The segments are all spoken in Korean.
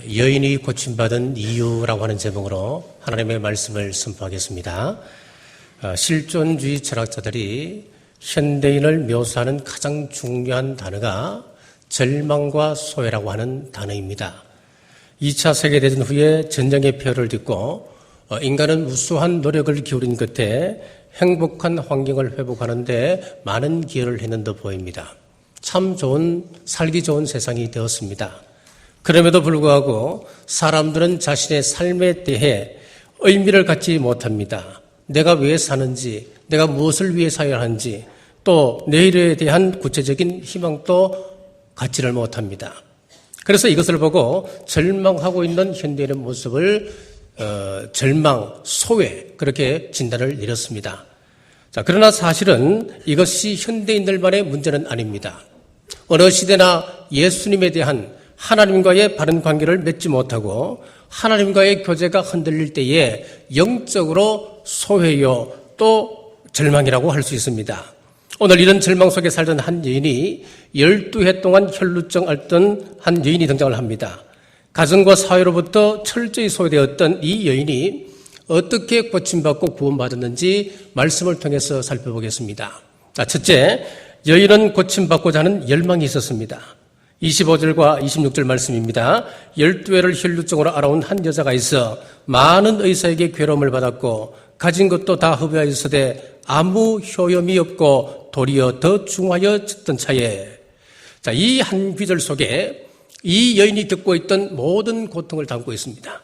여인이 고침받은 이유라고 하는 제목으로 하나님의 말씀을 선포하겠습니다. 실존주의 철학자들이 현대인을 묘사하는 가장 중요한 단어가 절망과 소외라고 하는 단어입니다. 2차 세계대전 후에 전쟁의 폐허를 딛고 인간은 무수한 노력을 기울인 끝에 행복한 환경을 회복하는 데 많은 기여를 했는데 보입니다. 참 좋은, 살기 좋은 세상이 되었습니다. 그럼에도 불구하고 사람들은 자신의 삶에 대해 의미를 갖지 못합니다. 내가 왜 사는지, 내가 무엇을 위해 살아야 하는지, 또 내일에 대한 구체적인 희망도 갖지를 못합니다. 그래서 이것을 보고 절망하고 있는 현대인의 모습을 절망, 소외 그렇게 진단을 내렸습니다. 자, 그러나 사실은 이것이 현대인들만의 문제는 아닙니다. 어느 시대나 예수님에 대한 하나님과의 바른 관계를 맺지 못하고 하나님과의 교제가 흔들릴 때에 영적으로 소외요 또 절망이라고 할 수 있습니다. 오늘 이런 절망 속에 살던 한 여인이 12해 동안 혈루증 앓던 한 여인이 등장을 합니다. 가정과 사회로부터 철저히 소외되었던 이 여인이 어떻게 고침받고 구원받았는지 말씀을 통해서 살펴보겠습니다. 자, 첫째, 여인은 고침받고자 하는 열망이 있었습니다. 25절과 26절 말씀입니다. 12회를 혈루증으로 앓아온 한 여자가 있어 많은 의사에게 괴로움을 받았고 가진 것도 다 허비하였으되 아무 효염이 없고 도리어 더 중하여졌던 차에, 자, 이 한 구절 속에 이 여인이 겪고 있던 모든 고통을 담고 있습니다.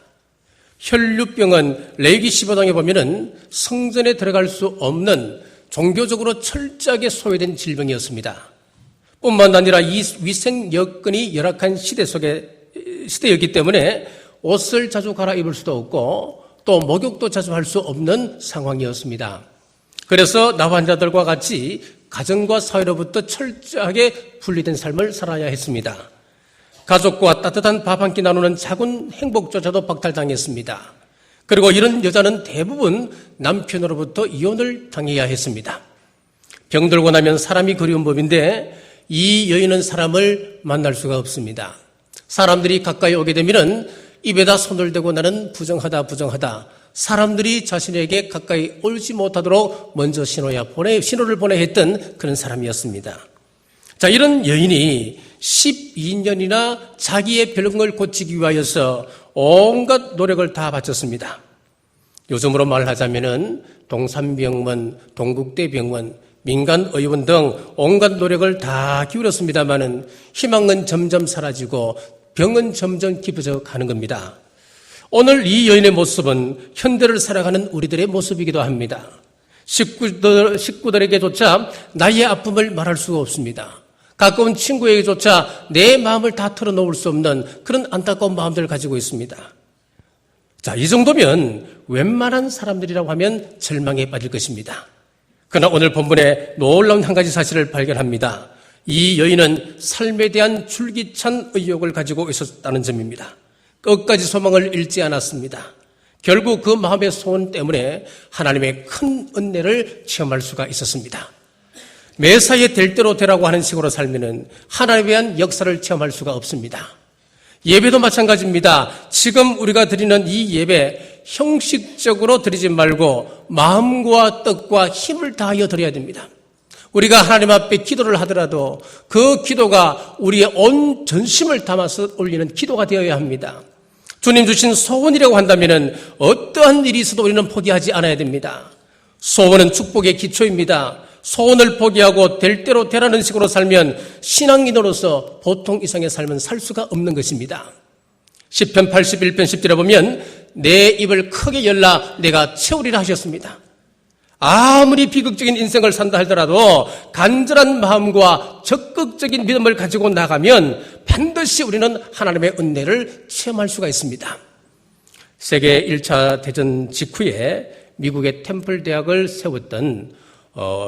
혈루병은 레위기 15장에 보면은 성전에 들어갈 수 없는 종교적으로 철저하게 소외된 질병이었습니다. 뿐만 아니라 이 위생 여건이 열악한 시대였기 때문에 옷을 자주 갈아입을 수도 없고 또 목욕도 자주 할 수 없는 상황이었습니다. 그래서 나 환자들과 같이 가정과 사회로부터 철저하게 분리된 삶을 살아야 했습니다. 가족과 따뜻한 밥 한 끼 나누는 작은 행복조차도 박탈당했습니다. 그리고 이런 여자는 대부분 남편으로부터 이혼을 당해야 했습니다. 병들고 나면 사람이 그리운 법인데 이 여인은 사람을 만날 수가 없습니다. 사람들이 가까이 오게 되면 입에다 손을 대고 나는 부정하다. 사람들이 자신에게 가까이 오지 못하도록 먼저 신호를 보내야 했던 그런 사람이었습니다. 자, 이런 여인이 12년이나 자기의 병을 고치기 위하여서 온갖 노력을 다 바쳤습니다. 요즘으로 말하자면은 동산병원, 동국대병원, 민간의원 등 온갖 노력을 다 기울였습니다마는 희망은 점점 사라지고 병은 점점 깊어져 가는 겁니다. 오늘 이 여인의 모습은 현대를 살아가는 우리들의 모습이기도 합니다. 식구들에게조차 나의 아픔을 말할 수가 없습니다. 가까운 친구에게조차 내 마음을 다 털어놓을 수 없는 그런 안타까운 마음들을 가지고 있습니다. 자, 이 정도면 웬만한 사람들이라고 하면 절망에 빠질 것입니다. 그러나 오늘 본문에 놀라운 한 가지 사실을 발견합니다. 이 여인은 삶에 대한 줄기찬 의욕을 가지고 있었다는 점입니다. 끝까지 소망을 잃지 않았습니다. 결국 그 마음의 소원 때문에 하나님의 큰 은혜를 체험할 수가 있었습니다. 매사에 될 대로 되라고 하는 식으로 살면은 하나님에 대한 역사를 체험할 수가 없습니다. 예배도 마찬가지입니다. 지금 우리가 드리는 이 예배 형식적으로 드리지 말고 마음과 뜻과 힘을 다하여 드려야 됩니다. 우리가 하나님 앞에 기도를 하더라도 그 기도가 우리의 온 전심을 담아서 올리는 기도가 되어야 합니다. 주님 주신 소원이라고 한다면 어떠한 일이 있어도 우리는 포기하지 않아야 됩니다. 소원은 축복의 기초입니다. 소원을 포기하고 될 대로 되라는 식으로 살면 신앙인으로서 보통 이상의 삶은 살 수가 없는 것입니다. 시편 81편 10절에 보면 내 입을 크게 열라 내가 채우리라 하셨습니다. 아무리 비극적인 인생을 산다 하더라도 간절한 마음과 적극적인 믿음을 가지고 나가면 반드시 우리는 하나님의 은혜를 체험할 수가 있습니다. 세계 1차 대전 직후에 미국의 템플 대학을 세웠던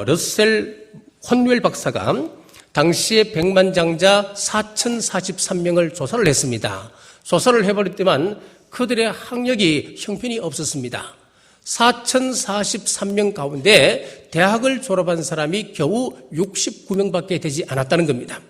러셀 혼웰 박사가 당시에 백만장자 4,043명을 조사를 했습니다. 조사를 해버렸지만 그들의 학력이 형편이 없었습니다. 4,043명 가운데 대학을 졸업한 사람이 겨우 69명밖에 되지 않았다는 겁니다.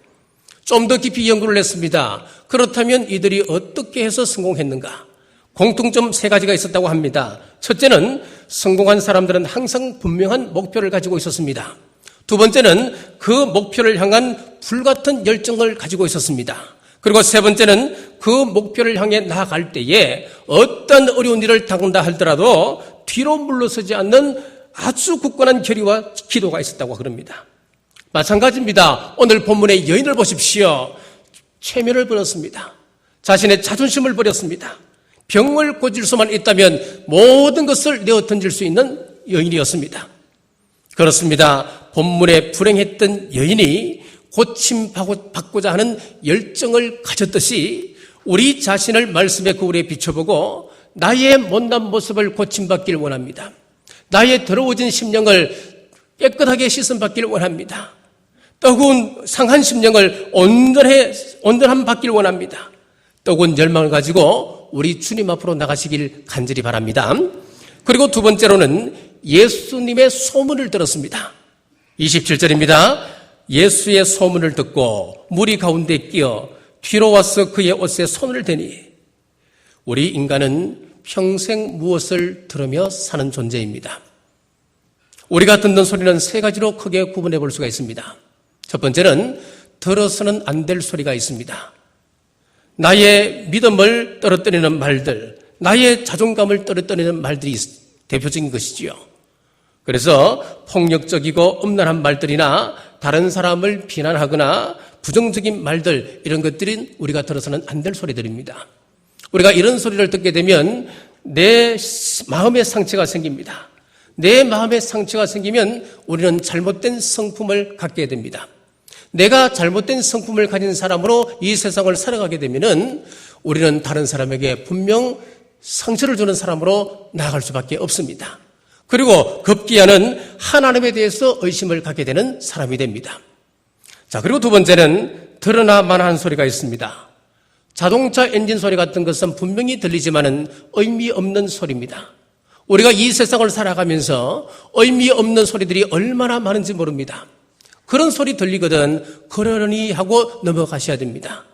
좀 더 깊이 연구를 했습니다. 그렇다면 이들이 어떻게 해서 성공했는가? 공통점 3가지가 있었다고 합니다. 첫째는 성공한 사람들은 항상 분명한 목표를 가지고 있었습니다. 두 번째는 그 목표를 향한 불같은 열정을 가지고 있었습니다. 그리고 세 번째는 그 목표를 향해 나아갈 때에 어떤 어려운 일을 당한다 하더라도 뒤로 물러서지 않는 아주 굳건한 결의와 기도가 있었다고 그럽니다. 마찬가지입니다. 오늘 본문의 여인을 보십시오. 체면을 버렸습니다. 자신의 자존심을 버렸습니다. 병을 고칠 수만 있다면 모든 것을 내어 던질 수 있는 여인이었습니다. 그렇습니다. 본문에 불행했던 여인이 고침받고자 하는 열정을 가졌듯이 우리 자신을 말씀의 거울에 비춰보고 나의 못난 모습을 고침받길 원합니다. 나의 더러워진 심령을 깨끗하게 씻음받길 원합니다. 뜨거운 상한 심령을 온전함 받길 원합니다. 뜨거운 열망을 가지고 우리 주님 앞으로 나가시길 간절히 바랍니다. 그리고 두 번째로는 예수님의 소문을 들었습니다. 27절입니다. 예수의 소문을 듣고 무리 가운데 끼어 뒤로 와서 그의 옷에 손을 대니 우리 인간은 평생 무엇을 들으며 사는 존재입니다. 우리가 듣는 소리는 3가지로 크게 구분해 볼 수가 있습니다. 첫 번째는 들어서는 안 될 소리가 있습니다. 나의 믿음을 떨어뜨리는 말들, 나의 자존감을 떨어뜨리는 말들이 대표적인 것이지요. 그래서 폭력적이고 음란한 말들이나 다른 사람을 비난하거나 부정적인 말들, 이런 것들은 우리가 들어서는 안 될 소리들입니다. 우리가 이런 소리를 듣게 되면 내 마음에 상처가 생깁니다. 내 마음에 상처가 생기면 우리는 잘못된 성품을 갖게 됩니다. 내가 잘못된 성품을 가진 사람으로 이 세상을 살아가게 되면은 우리는 다른 사람에게 분명 상처를 주는 사람으로 나아갈 수밖에 없습니다. 그리고 급기야는 하나님에 대해서 의심을 갖게 되는 사람이 됩니다. 자, 그리고 두 번째는 드러나만한 소리가 있습니다. 자동차 엔진 소리 같은 것은 분명히 들리지만은 의미 없는 소리입니다. 우리가 이 세상을 살아가면서 의미 없는 소리들이 얼마나 많은지 모릅니다. 그런 소리 들리거든 그러려니 하고 넘어가셔야 됩니다.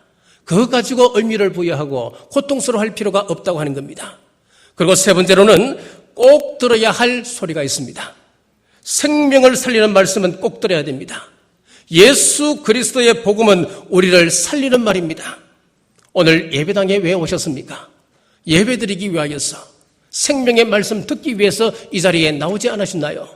그거 가지고 의미를 부여하고 고통스러워할 필요가 없다고 하는 겁니다. 그리고 세 번째로는 꼭 들어야 할 소리가 있습니다. 생명을 살리는 말씀은 꼭 들어야 됩니다. 예수 그리스도의 복음은 우리를 살리는 말입니다. 오늘 예배당에 왜 오셨습니까? 예배드리기 위하여서, 생명의 말씀 듣기 위해서 이 자리에 나오지 않으셨나요?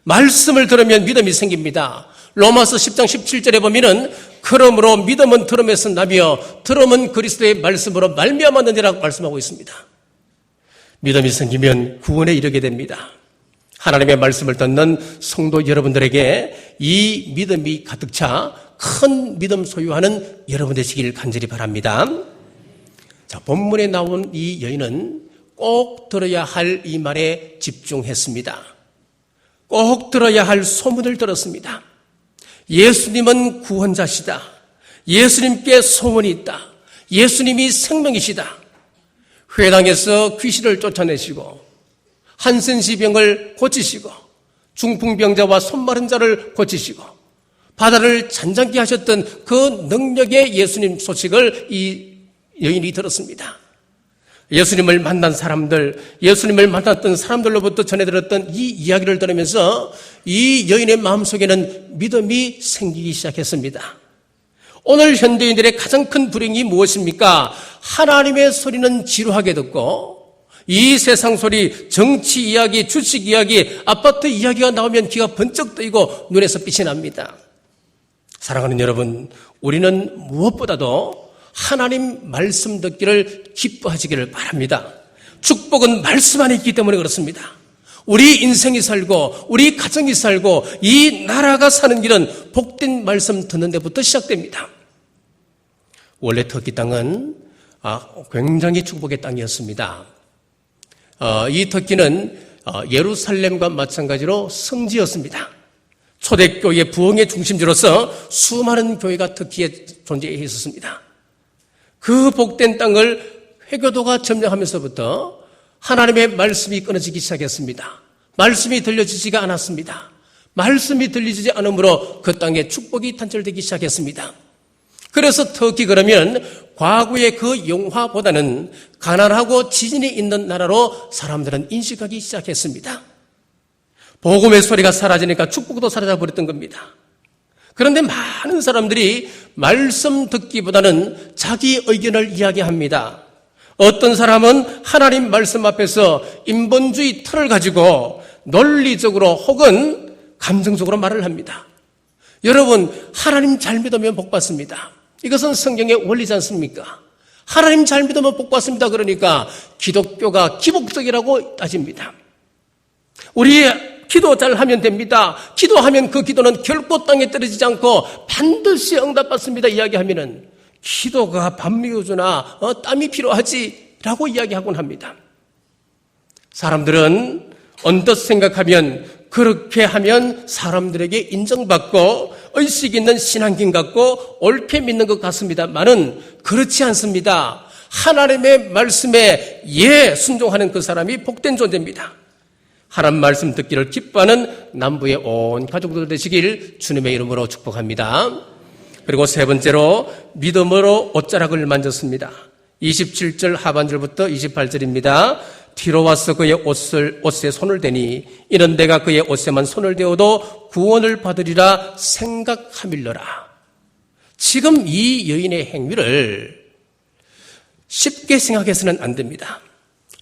말씀을 들으면 믿음이 생깁니다. 로마서 10장 17절에 보면은 그러므로 믿음은 들음에서 나며 들음은 그리스도의 말씀으로 말미암았느니라고 말씀하고 있습니다. 믿음이 생기면 구원에 이르게 됩니다. 하나님의 말씀을 듣는 성도 여러분들에게 이 믿음이 가득 차 큰 믿음 소유하는 여러분 되시길 간절히 바랍니다. 자, 본문에 나온 이 여인은 꼭 들어야 할 이 말에 집중했습니다. 꼭 들어야 할 소문을 들었습니다. 예수님은 구원자시다. 예수님께 소원이 있다. 예수님이 생명이시다. 회당에서 귀신을 쫓아내시고 한센시병을 고치시고 중풍병자와 손마른 자를 고치시고 바다를 잔잔케 하셨던 그 능력의 예수님 소식을 이 여인이 들었습니다. 예수님을 만난 사람들, 예수님을 만났던 사람들로부터 전해 들었던 이 이야기를 들으면서 이 여인의 마음속에는 믿음이 생기기 시작했습니다. 오늘 현대인들의 가장 큰 불행이 무엇입니까? 하나님의 소리는 지루하게 듣고 이 세상 소리, 정치 이야기, 주식 이야기, 아파트 이야기가 나오면 귀가 번쩍 뜨이고 눈에서 빛이 납니다. 사랑하는 여러분, 우리는 무엇보다도 하나님 말씀 듣기를 기뻐하시기를 바랍니다. 축복은 말씀 안에 있기 때문에 그렇습니다. 우리 인생이 살고 우리 가정이 살고 이 나라가 사는 길은 복된 말씀 듣는 데부터 시작됩니다. 원래 터키 땅은 굉장히 축복의 땅이었습니다. 이 터키는 예루살렘과 마찬가지로 성지였습니다. 초대교회 부흥의 중심지로서 수많은 교회가 터키에 존재해 있었습니다. 그 복된 땅을 회교도가 점령하면서부터 하나님의 말씀이 끊어지기 시작했습니다. 말씀이 들려지지가 않았습니다. 말씀이 들리지 않으므로 그 땅에 축복이 단절되기 시작했습니다. 그래서 터키 그러면 과거의 그 영화보다는 가난하고 지진이 있는 나라로 사람들은 인식하기 시작했습니다. 복음의 소리가 사라지니까 축복도 사라져버렸던 겁니다. 그런데 많은 사람들이 말씀 듣기보다는 자기 의견을 이야기합니다. 어떤 사람은 하나님 말씀 앞에서 인본주의 틀을 가지고 논리적으로 혹은 감정적으로 말을 합니다. 여러분, 하나님 잘 믿으면 복 받습니다. 이것은 성경의 원리지 않습니까? 하나님 잘 믿으면 복 받습니다. 그러니까 기독교가 기복적이라고 따집니다. 우리 기도 잘 하면 됩니다. 기도하면 그 기도는 결코 땅에 떨어지지 않고 반드시 응답받습니다. 이야기하면은 기도가 반미교주나 땀이 필요하지 라고 이야기하곤 합니다. 사람들은 언뜻 생각하면 그렇게 하면 사람들에게 인정받고 의식 있는 신앙심 갖고 옳게 믿는 것 같습니다만은 그렇지 않습니다. 하나님의 말씀에 순종하는 그 사람이 복된 존재입니다. 하나님 말씀 듣기를 기뻐하는 남부의 온 가족들 되시길 주님의 이름으로 축복합니다. 그리고 세 번째로 믿음으로 옷자락을 만졌습니다. 27절 하반절부터 28절입니다. 뒤로 와서 그의 옷에 손을 대니 이는 내가 그의 옷에만 손을 대어도 구원을 받으리라 생각하밀러라. 지금 이 여인의 행위를 쉽게 생각해서는 안 됩니다.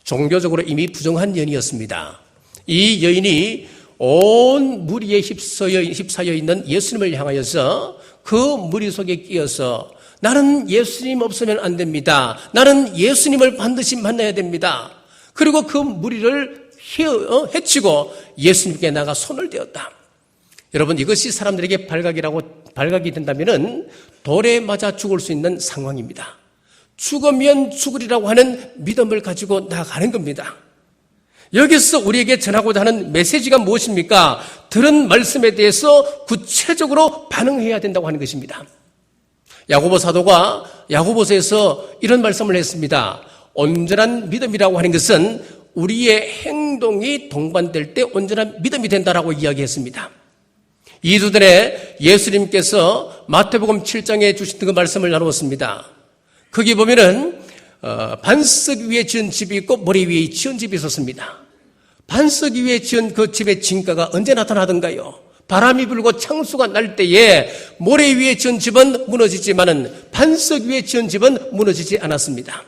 종교적으로 이미 부정한 여인이었습니다. 이 여인이 온 무리에 휩싸여 있는 예수님을 향하여서 그 무리 속에 끼어서 나는 예수님 없으면 안 됩니다. 나는 예수님을 반드시 만나야 됩니다. 그리고 그 무리를 해치고 예수님께 나가 손을 대었다. 여러분, 이것이 사람들에게 발각이 된다면은 돌에 맞아 죽을 수 있는 상황입니다. 죽으면 죽으리라고 하는 믿음을 가지고 나가는 겁니다. 여기서 우리에게 전하고자 하는 메시지가 무엇입니까? 들은 말씀에 대해서 구체적으로 반응해야 된다고 하는 것입니다. 야고보 사도가 야고보서에서 이런 말씀을 했습니다. 온전한 믿음이라고 하는 것은 우리의 행동이 동반될 때 온전한 믿음이 된다라고 이야기했습니다. 2주 전에 예수님께서 마태복음 7장에 주신 그 말씀을 나누었습니다. 거기 보면은 반석 위에 지은 집이 있고 모래 위에 지은 집이 있었습니다. 반석 위에 지은 그 집의 진가가 언제 나타나던가요? 바람이 불고 창수가 날 때에 모래 위에 지은 집은 무너지지만은 반석 위에 지은 집은 무너지지 않았습니다.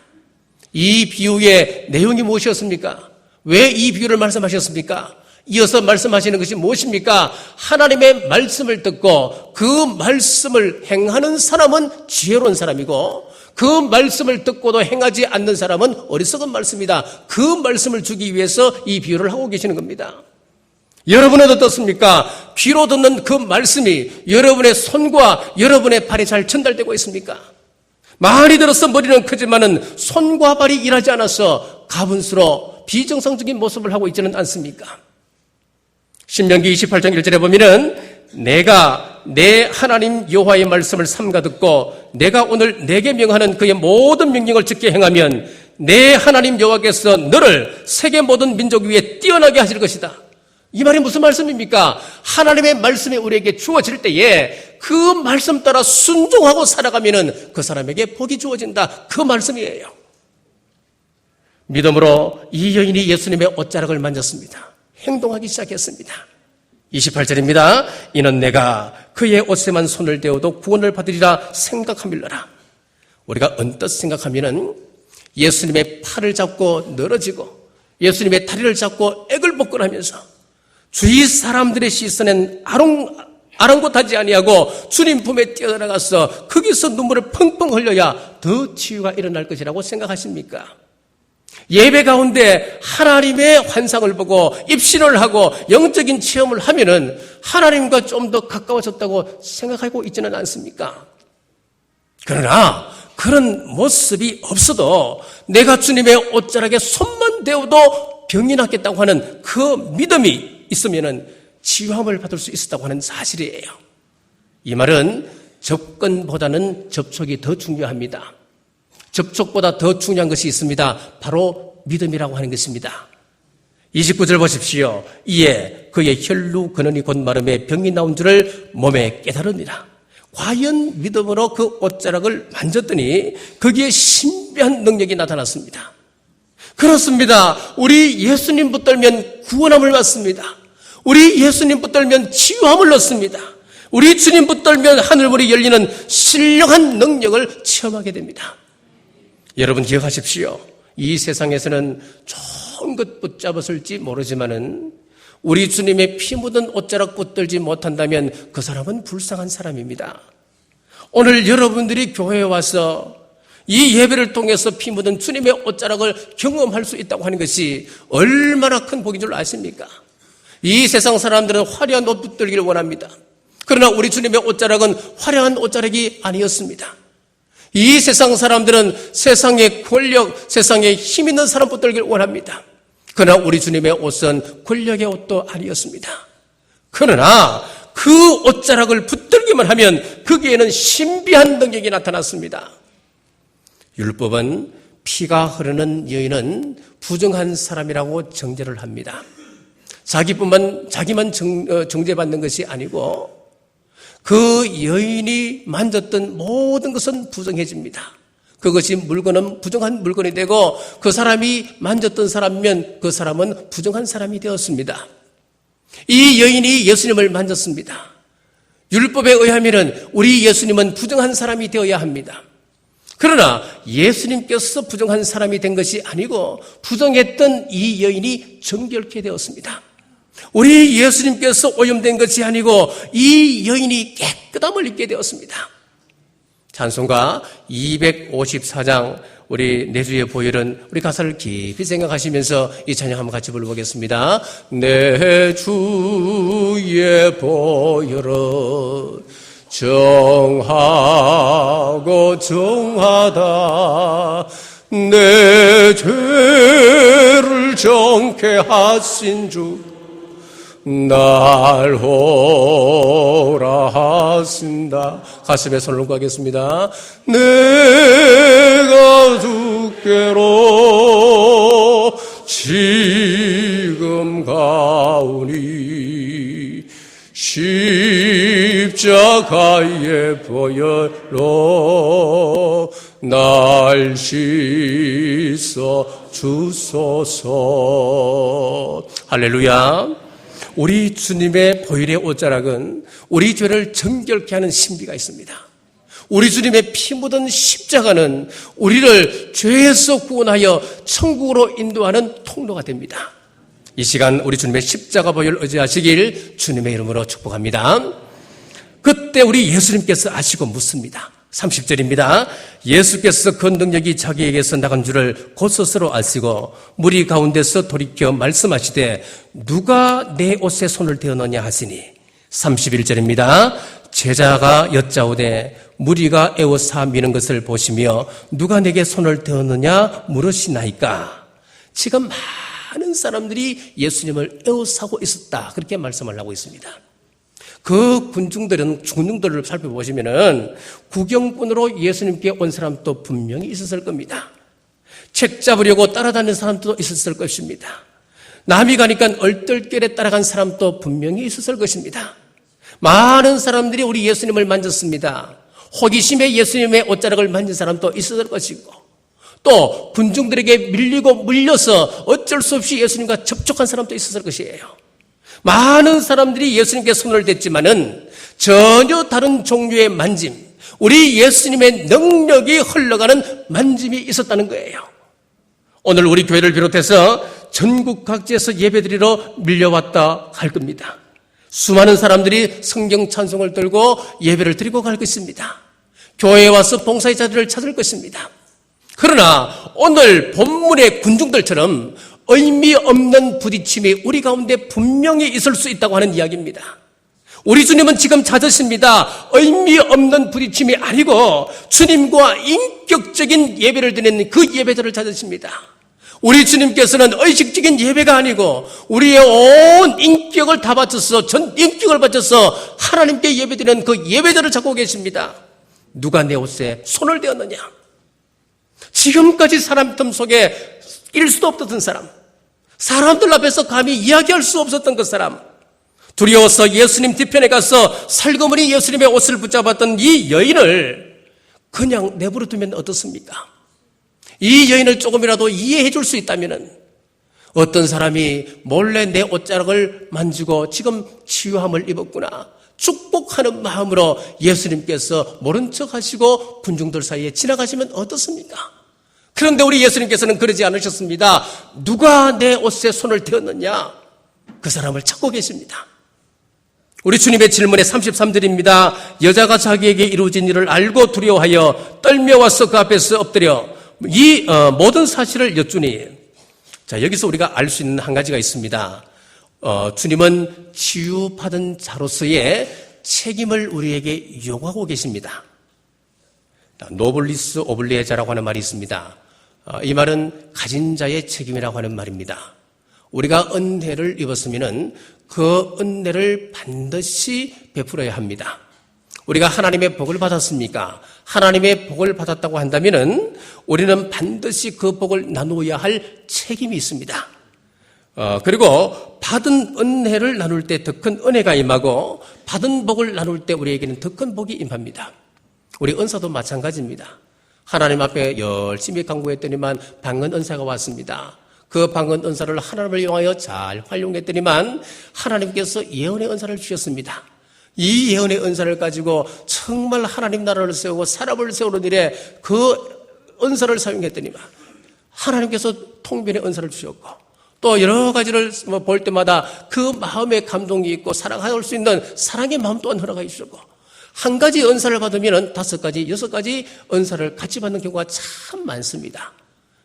이 비유의 내용이 무엇이었습니까? 왜 이 비유를 말씀하셨습니까? 이어서 말씀하시는 것이 무엇입니까? 하나님의 말씀을 듣고 그 말씀을 행하는 사람은 지혜로운 사람이고 그 말씀을 듣고도 행하지 않는 사람은 어리석은 말씀이다. 그 말씀을 주기 위해서 이 비유를 하고 계시는 겁니다. 여러분은 어떻습니까? 귀로 듣는 그 말씀이 여러분의 손과 여러분의 발에 잘 전달되고 있습니까? 많이 들어서 머리는 크지만은 손과 발이 일하지 않아서 가분수로 비정상적인 모습을 하고 있지는 않습니까? 신명기 28장 1절에 보면은 내가 내 하나님 여호와의 말씀을 삼가 듣고 내가 오늘 내게 명하는 그의 모든 명령을 지켜 행하면 내 하나님 여호와께서 너를 세계 모든 민족 위에 뛰어나게 하실 것이다. 이 말이 무슨 말씀입니까? 하나님의 말씀이 우리에게 주어질 때에 그 말씀 따라 순종하고 살아가면은 그 사람에게 복이 주어진다. 그 말씀이에요. 믿음으로 이 여인이 예수님의 옷자락을 만졌습니다. 행동하기 시작했습니다. 28절입니다. 이는 내가 그의 옷에만 손을 대어도 구원을 받으리라 생각하밀러라. 우리가 언뜻 생각하면은 예수님의 팔을 잡고 늘어지고 예수님의 다리를 잡고 애걸복걸하면서 주위 사람들의 시선엔 아랑곳하지 아니하고 주님 품에 뛰어들어가서 거기서 눈물을 펑펑 흘려야 더 치유가 일어날 것이라고 생각하십니까? 예배 가운데 하나님의 환상을 보고 입신을 하고 영적인 체험을 하면은 하나님과 좀 더 가까워졌다고 생각하고 있지는 않습니까? 그러나 그런 모습이 없어도 내가 주님의 옷자락에 손만 대어도 병이 낫겠다고 하는 그 믿음이 있으면은 치유함을 받을 수 있었다고 하는 사실이에요. 이 말은 접근보다는 접촉이 더 중요합니다. 접촉보다 더 중요한 것이 있습니다. 바로 믿음이라고 하는 것입니다. 29절 보십시오. 이에 그의 혈루 근원이 곧 마름에 병이 나온 줄을 몸에 깨달으니라. 과연 믿음으로 그 옷자락을 만졌더니 거기에 신비한 능력이 나타났습니다. 그렇습니다. 우리 예수님 붙들면 구원함을 받습니다. 우리 예수님 붙들면 치유함을 얻습니다. 우리 주님 붙들면 하늘문이 열리는 신령한 능력을 체험하게 됩니다. 여러분 기억하십시오. 이 세상에서는 좋은 것 붙잡았을지 모르지만은 우리 주님의 피 묻은 옷자락 붙들지 못한다면 그 사람은 불쌍한 사람입니다. 오늘 여러분들이 교회에 와서 이 예배를 통해서 피 묻은 주님의 옷자락을 경험할 수 있다고 하는 것이 얼마나 큰 복인 줄 아십니까? 이 세상 사람들은 화려한 옷 붙들기를 원합니다. 그러나 우리 주님의 옷자락은 화려한 옷자락이 아니었습니다. 이 세상 사람들은 세상의 권력, 세상에 힘 있는 사람 붙들기를 원합니다. 그러나 우리 주님의 옷은 권력의 옷도 아니었습니다. 그러나 그 옷자락을 붙들기만 하면 거기에는 신비한 능력이 나타났습니다. 율법은 피가 흐르는 여인은 부정한 사람이라고 정죄를 합니다. 자기만 정죄받는 것이 아니고 그 여인이 만졌던 모든 것은 부정해집니다. 그것이 물건은 부정한 물건이 되고 그 사람이 만졌던 사람이면 그 사람은 부정한 사람이 되었습니다. 이 여인이 예수님을 만졌습니다. 율법에 의하면 우리 예수님은 부정한 사람이 되어야 합니다. 그러나 예수님께서 부정한 사람이 된 것이 아니고 부정했던 이 여인이 정결케 되었습니다. 우리 예수님께서 오염된 것이 아니고 이 여인이 깨끗함을 입게 되었습니다. 찬송가 254장 우리 내주의 보혈은 우리 가사를 깊이 생각하시면서 이 찬양 한번 같이 불러보겠습니다. 내 주의 보혈은 정하고 정하다 내 죄를 정케 하신 주 날 호라 하신다. 가슴에 손을 얹고 하겠습니다. 내가 주께로 지금 가오니 십자가의 보혈로 날 씻어 주소서. 할렐루야. 우리 주님의 보혈의 옷자락은 우리 죄를 정결케 하는 신비가 있습니다. 우리 주님의 피 묻은 십자가는 우리를 죄에서 구원하여 천국으로 인도하는 통로가 됩니다. 이 시간 우리 주님의 십자가 보혈을 의지하시길 주님의 이름으로 축복합니다. 그때 우리 예수님께서 아시고 묻습니다. 30절입니다. 예수께서 그 능력이 자기에게서 나간 줄을 곧 스스로 아시고 무리 가운데서 돌이켜 말씀하시되 누가 내 옷에 손을 대었느냐 하시니 31절입니다. 제자가 여짜오되 무리가 에워싸 미는 것을 보시며 누가 내게 손을 대었느냐 물으시나이까. 지금 많은 사람들이 예수님을 에워싸고 있었다. 그렇게 말씀을 하고 있습니다. 그 군중들을 살펴보시면은 구경꾼으로 예수님께 온 사람도 분명히 있었을 겁니다. 책 잡으려고 따라다니는 사람도 있었을 것입니다. 남이 가니까 얼떨결에 따라간 사람도 분명히 있었을 것입니다. 많은 사람들이 우리 예수님을 만졌습니다. 호기심에 예수님의 옷자락을 만진 사람도 있었을 것이고 또 군중들에게 밀리고 물려서 어쩔 수 없이 예수님과 접촉한 사람도 있었을 것이에요. 많은 사람들이 예수님께 손을 댔지만은 전혀 다른 종류의 만짐, 우리 예수님의 능력이 흘러가는 만짐이 있었다는 거예요. 오늘 우리 교회를 비롯해서 전국 각지에서 예배드리러 밀려왔다 할 겁니다. 수많은 사람들이 성경 찬송을 들고 예배를 드리고 갈 것입니다. 교회에 와서 봉사의 자들을 찾을 것입니다. 그러나 오늘 본문의 군중들처럼 의미 없는 부딪힘이 우리 가운데 분명히 있을 수 있다고 하는 이야기입니다. 우리 주님은 지금 찾으십니다. 의미 없는 부딪힘이 아니고 주님과 인격적인 예배를 드리는 그 예배자를 찾으십니다. 우리 주님께서는 의식적인 예배가 아니고 우리의 온 인격을 다 바쳐서 전 인격을 바쳐서 하나님께 예배드리는 그 예배자를 찾고 계십니다. 누가 내 옷에 손을 대었느냐? 지금까지 사람 틈 속에 낄 수도 없었던 사람, 사람들 앞에서 감히 이야기할 수 없었던 그 사람, 두려워서 예수님 뒤편에 가서 살그머니 예수님의 옷을 붙잡았던 이 여인을 그냥 내버려 두면 어떻습니까? 이 여인을 조금이라도 이해해 줄 수 있다면 어떤 사람이 몰래 내 옷자락을 만지고 지금 치유함을 입었구나, 축복하는 마음으로 예수님께서 모른 척 하시고 군중들 사이에 지나가시면 어떻습니까? 그런데 우리 예수님께서는 그러지 않으셨습니다. 누가 내 옷에 손을 대었느냐? 그 사람을 찾고 계십니다. 우리 주님의 질문의 33절입니다. 여자가 자기에게 이루어진 일을 알고 두려워하여 떨며 와서 그 앞에서 엎드려 이 모든 사실을 여쭈니. 자, 여기서 우리가 알 수 있는 한 가지가 있습니다. 주님은 치유받은 자로서의 책임을 우리에게 요구하고 계십니다. 노블리스 오블리에자라고 하는 말이 있습니다. 이 말은 가진 자의 책임이라고 하는 말입니다. 우리가 은혜를 입었으면 그 은혜를 반드시 베풀어야 합니다. 우리가 하나님의 복을 받았습니까? 하나님의 복을 받았다고 한다면 우리는 반드시 그 복을 나누어야 할 책임이 있습니다. 그리고 받은 은혜를 나눌 때 더 큰 은혜가 임하고 받은 복을 나눌 때 우리에게는 더 큰 복이 임합니다. 우리 은사도 마찬가지입니다. 하나님 앞에 열심히 간구했더니만 방언 은사가 왔습니다. 그 방언 은사를 하나님을 이용하여 잘 활용했더니만 하나님께서 예언의 은사를 주셨습니다. 이 예언의 은사를 가지고 정말 하나님 나라를 세우고 사람을 세우는 일에 그 은사를 사용했더니만 하나님께서 통변의 은사를 주셨고 또 여러 가지를 볼 때마다 그 마음에 감동이 있고 사랑할 수 있는 사랑의 마음 또한 허락해 주셨고 한 가지 은사를 받으면 5가지, 6가지 은사를 같이 받는 경우가 참 많습니다.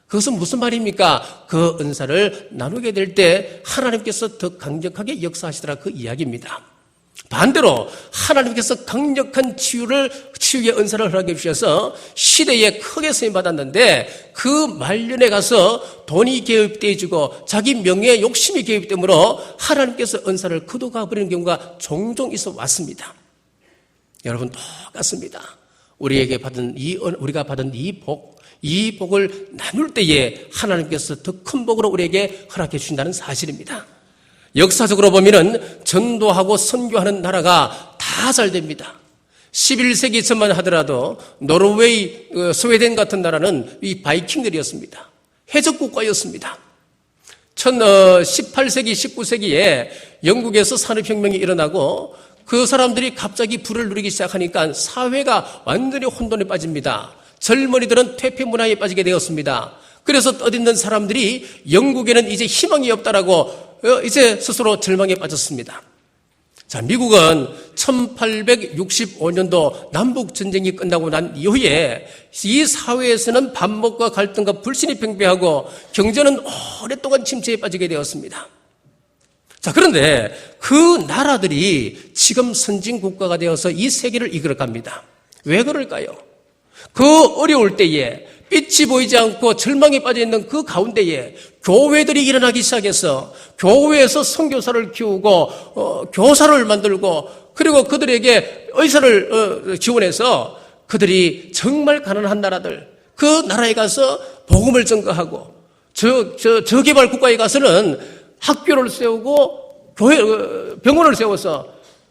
그것은 무슨 말입니까? 그 은사를 나누게 될 때 하나님께서 더 강력하게 역사하시더라 그 이야기입니다. 반대로 하나님께서 강력한 치유의 은사를 허락해 주셔서 시대에 크게 쓰임받았는데 그 말년에 가서 돈이 개입되어지고 자기 명예에 욕심이 개입되므로 하나님께서 은사를 거둬가 버리는 경우가 종종 있어 왔습니다. 여러분 똑같습니다. 우리가 받은 이 복을 나눌 때에 하나님께서 더 큰 복으로 우리에게 허락해 주신다는 사실입니다. 역사적으로 보면은 전도하고 선교하는 나라가 다 잘 됩니다. 11세기 전만 하더라도 노르웨이, 스웨덴 같은 나라는 이 바이킹들이었습니다. 해적국가였습니다. 18세기, 19세기에 영국에서 산업혁명이 일어나고 그 사람들이 갑자기 불을 누리기 시작하니까 사회가 완전히 혼돈에 빠집니다. 젊은이들은 퇴폐 문화에 빠지게 되었습니다. 그래서 떠드는 사람들이 영국에는 이제 희망이 없다라고 이제 스스로 절망에 빠졌습니다. 자, 미국은 1865년도 남북전쟁이 끝나고 난 이후에 이 사회에서는 반목과 갈등과 불신이 팽배하고 경제는 오랫동안 침체에 빠지게 되었습니다. 자, 그런데 그 나라들이 지금 선진국가가 되어서 이 세계를 이끌어갑니다. 왜 그럴까요? 그 어려울 때에 빛이 보이지 않고 절망에 빠져있는 그 가운데에 교회들이 일어나기 시작해서 교회에서 선교사를 키우고 교사를 만들고 그리고 그들에게 의사를 지원해서 그들이 정말 가난한 나라들 그 나라에 가서 복음을 전가하고 저개발 국가에 가서는 학교를 세우고 병원을 세워서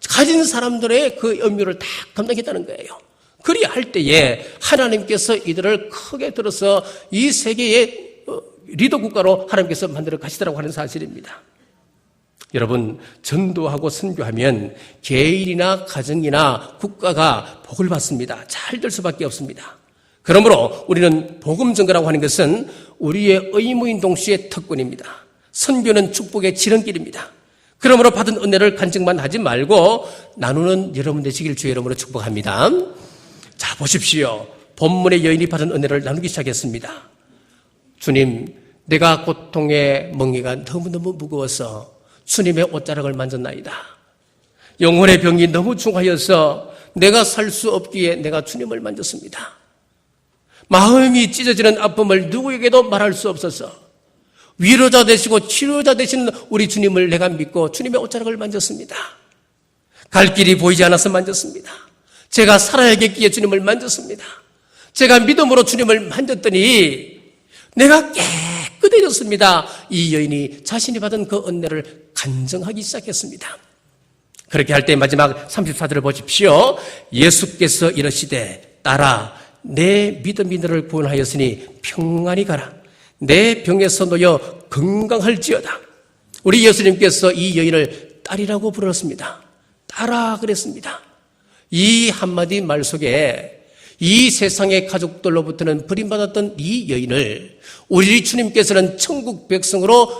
가진 사람들의 그 염려를 다 감당했다는 거예요. 그리야 할 때에 하나님께서 이들을 크게 들어서 이 세계의 리더 국가로 하나님께서 만들어 가시더라고 하는 사실입니다. 여러분, 전도하고 선교하면 개인이나 가정이나 국가가 복을 받습니다. 잘 될 수밖에 없습니다. 그러므로 우리는 복음 전가라고 하는 것은 우리의 의무인 동시에 특권입니다. 선교는 축복의 지름길입니다. 그러므로 받은 은혜를 간증만 하지 말고 나누는 여러분 되시길 주의 이름으로 축복합니다. 자, 보십시오. 본문의 여인이 받은 은혜를 나누기 시작했습니다. 주님, 내가 고통의 멍에가 너무너무 무거워서 주님의 옷자락을 만졌나이다. 영혼의 병이 너무 중하여서 내가 살 수 없기에 내가 주님을 만졌습니다. 마음이 찢어지는 아픔을 누구에게도 말할 수 없어서 위로자 되시고 치료자 되시는 우리 주님을 내가 믿고 주님의 옷자락을 만졌습니다. 갈 길이 보이지 않아서 만졌습니다. 제가 살아야겠기에 주님을 만졌습니다. 제가 믿음으로 주님을 만졌더니 내가 깨끗해졌습니다. 이 여인이 자신이 받은 그 은혜를 간증하기 시작했습니다. 그렇게 할 때 마지막 34절을 보십시오. 예수께서 이르시되 딸아 내 믿음이 너를 구원하였으니 평안히 가라. 내 병에서 놓여 건강할지어다. 우리 예수님께서 이 여인을 딸이라고 부르셨습니다. 딸아 그랬습니다. 이 한마디 말 속에 이 세상의 가족들로부터는 버림받았던 이 여인을 우리 주님께서는 천국 백성으로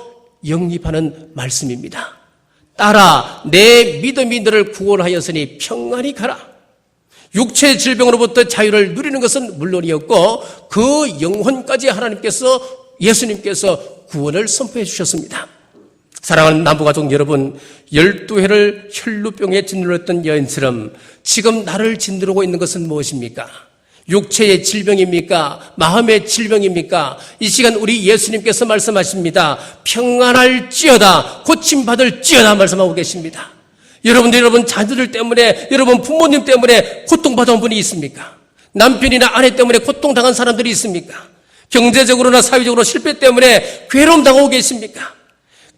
영입하는 말씀입니다. 딸아 내 믿음이 너를 구원하였으니 평안히 가라. 육체의 질병으로부터 자유를 누리는 것은 물론이었고 그 영혼까지 예수님께서 구원을 선포해 주셨습니다. 사랑하는 남부가족 여러분, 12회를 혈루병에 짓눌렸던 여인처럼 지금 나를 짓누르고 있는 것은 무엇입니까? 육체의 질병입니까? 마음의 질병입니까? 이 시간 우리 예수님께서 말씀하십니다. 평안할지어다, 고침받을지어다 말씀하고 계십니다. 여러분 자녀들 때문에, 여러분 부모님 때문에 고통받아온 분이 있습니까? 남편이나 아내 때문에 고통당한 사람들이 있습니까? 경제적으로나 사회적으로 실패 때문에 괴로움 당하고 계십니까?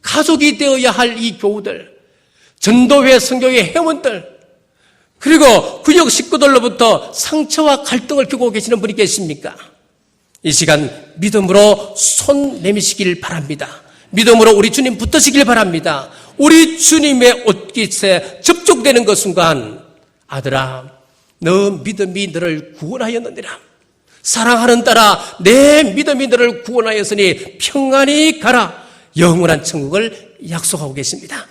가족이 되어야 할 이 교우들, 전도회 선교회 회원들, 그리고 구역 식구들로부터 상처와 갈등을 겪고 계시는 분이 계십니까? 이 시간 믿음으로 손 내미시길 바랍니다. 믿음으로 우리 주님 붙으시길 바랍니다. 우리 주님의 옷깃에 접촉되는 그 순간 아들아 너 믿음이 너를 구원하였느니라. 사랑하는 딸아 내 믿음이 너를 구원하였으니 평안히 가라. 영원한 천국을 약속하고 계십니다.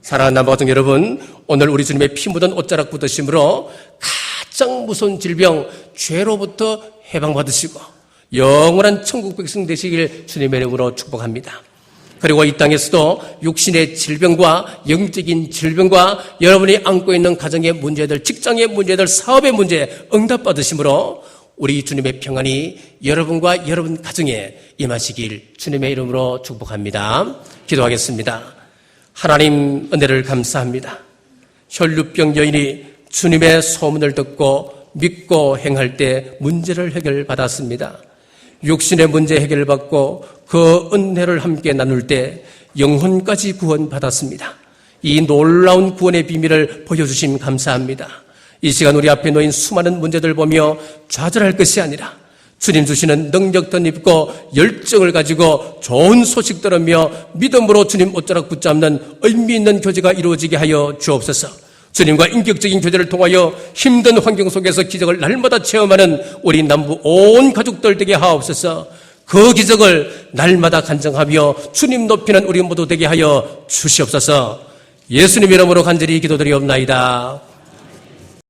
사랑하는 남부가족 여러분, 오늘 우리 주님의 피 묻은 옷자락 붙으심으로 가장 무서운 질병 죄로부터 해방받으시고 영원한 천국 백성 되시길 주님의 이름으로 축복합니다. 그리고 이 땅에서도 육신의 질병과 영적인 질병과 여러분이 안고 있는 가정의 문제들, 직장의 문제들, 사업의 문제 응답받으심으로 우리 주님의 평안이 여러분과 여러분 가정에 임하시길 주님의 이름으로 축복합니다. 기도하겠습니다. 하나님 은혜를 감사합니다. 혈루병 여인이 주님의 소문을 듣고 믿고 행할 때 문제를 해결받았습니다. 육신의 문제 해결받고 그 은혜를 함께 나눌 때 영혼까지 구원받았습니다. 이 놀라운 구원의 비밀을 보여주심 감사합니다. 이 시간 우리 앞에 놓인 수많은 문제들 보며 좌절할 것이 아니라 주님 주시는 능력 덧입고 열정을 가지고 좋은 소식 들으며 믿음으로 주님 옷자락 붙잡는 의미 있는 교제가 이루어지게 하여 주옵소서. 주님과 인격적인 교제를 통하여 힘든 환경 속에서 기적을 날마다 체험하는 우리 남부 온 가족들 되게 하옵소서. 그 기적을 날마다 간증하며 주님 높이는 우리 모두 되게 하여 주시옵소서. 예수님 이름으로 간절히 기도드리옵나이다.